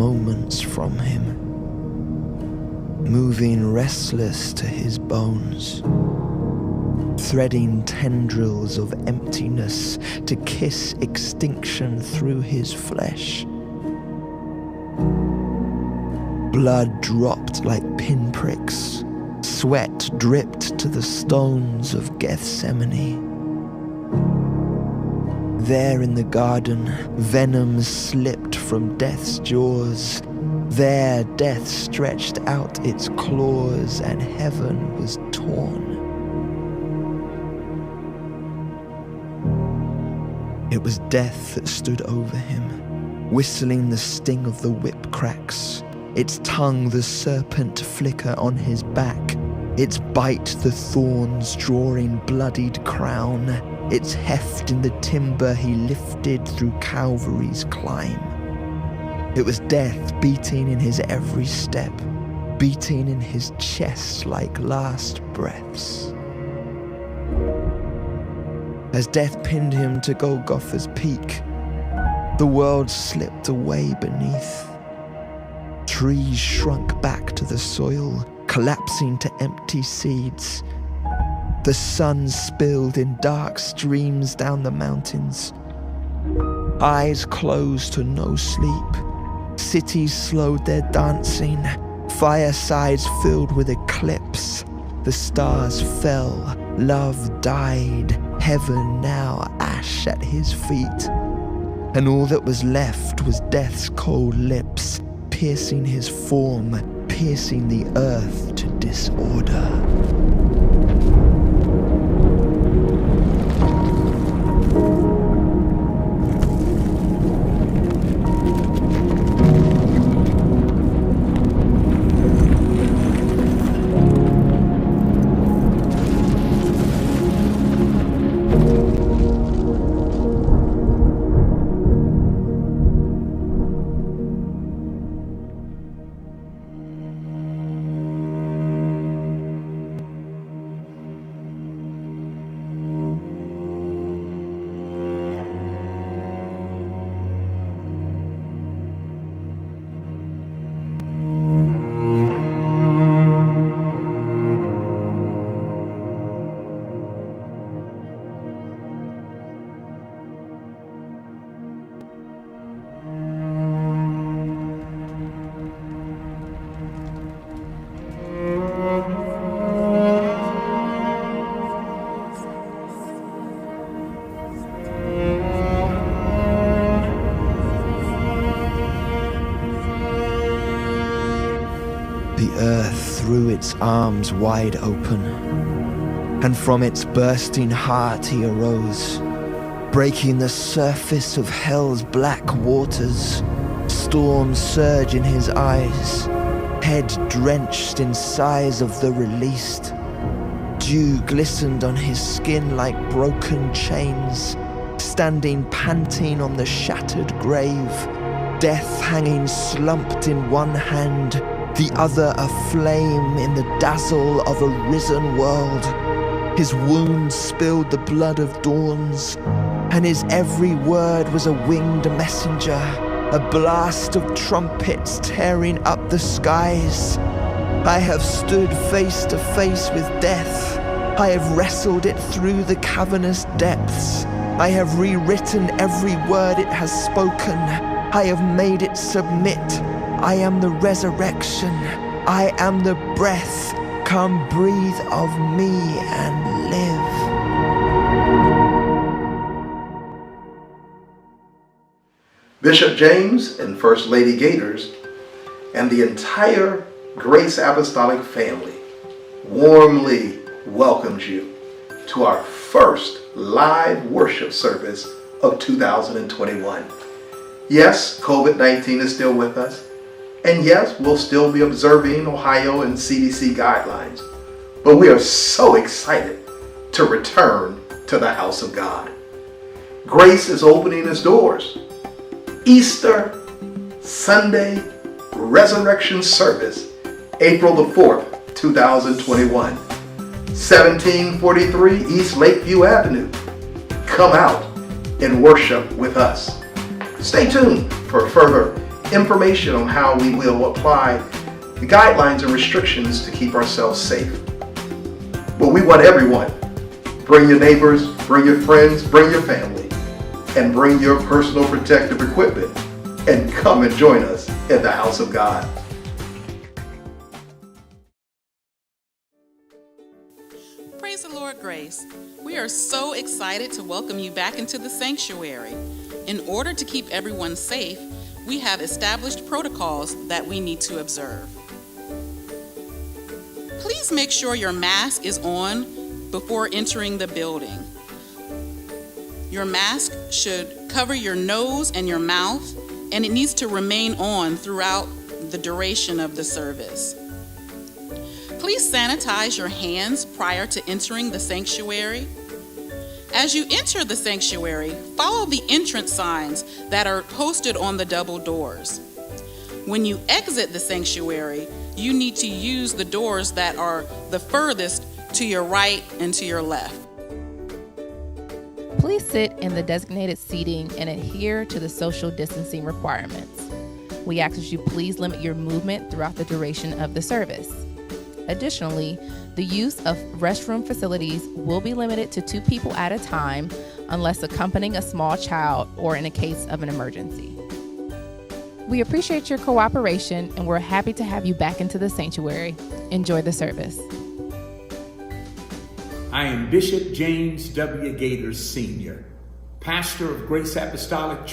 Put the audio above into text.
moments from him, moving restless to his bones, threading tendrils of emptiness to kiss extinction through his flesh. Blood dropped like pinpricks, sweat dripped to the stones of Gethsemane. There in the garden, venom slipped from death's jaws. There death stretched out its claws and heaven was torn. It was death that stood over him, whistling the sting of the whip cracks, its tongue the serpent flicker on his back, its bite the thorns drawing bloodied crown, its heft in the timber he lifted through Calvary's climb. It was death beating in his every step, beating in his chest like last breaths. As death pinned him to Golgotha's peak, the world slipped away beneath. Trees shrunk back to the soil, collapsing to empty seeds. The sun spilled in dark streams down the mountains. Eyes closed to no sleep. Cities slowed their dancing. Firesides filled with eclipse. The stars fell. Love died. Heaven now ash at his feet. And all that was left was death's cold lips, piercing his form, piercing the earth to disorder. The earth threw its arms wide open, and from its bursting heart he arose, breaking the surface of hell's black waters. Storms surge in his eyes, head drenched in sighs of the released. Dew glistened on his skin like broken chains, standing panting on the shattered grave, death hanging slumped in one hand, the other aflame in the dazzle of a risen world. His wounds spilled the blood of dawns, and his every word was a winged messenger, a blast of trumpets tearing up the skies. I have stood face to face with death. I have wrestled it through the cavernous depths. I have rewritten every word it has spoken. I have made it submit. I am the resurrection. I am the breath. Come breathe of me and live. Bishop James and First Lady Gators and the entire Grace Apostolic family warmly welcomes you to our first live worship service of 2021. Yes, COVID-19 is still with us. And yes, we'll still be observing Ohio and CDC guidelines, but we are so excited to return to the house of God. Grace is opening its doors. Easter Sunday Resurrection Service, April the 4th, 2021, 1743 East Lakeview Avenue. Come out and worship with us. Stay tuned for further information on how we will apply the guidelines and restrictions to keep ourselves safe. But we want everyone. Bring your neighbors, bring your friends, bring your family, and bring your personal protective equipment, and come and join us in the house of God. Praise the Lord, Grace. We are so excited to welcome you back into the sanctuary. In order to keep everyone safe, we have established protocols that we need to observe. Please make sure your mask is on before entering the building. Your mask should cover your nose and your mouth, and it needs to remain on throughout the duration of the service. Please sanitize your hands prior to entering the sanctuary. As you enter the sanctuary, follow the entrance signs that are posted on the double doors. When you exit the sanctuary, you need to use the doors that are the furthest to your right and to your left. Please sit in the designated seating and adhere to the social distancing requirements. We ask that you please limit your movement throughout the duration of the service. Additionally, the use of restroom facilities will be limited to 2 people at a time unless accompanying a small child or in a case of an emergency. We appreciate your cooperation and we're happy to have you back into the sanctuary. Enjoy the service. I am Bishop James W. Gators Sr., pastor of Grace Apostolic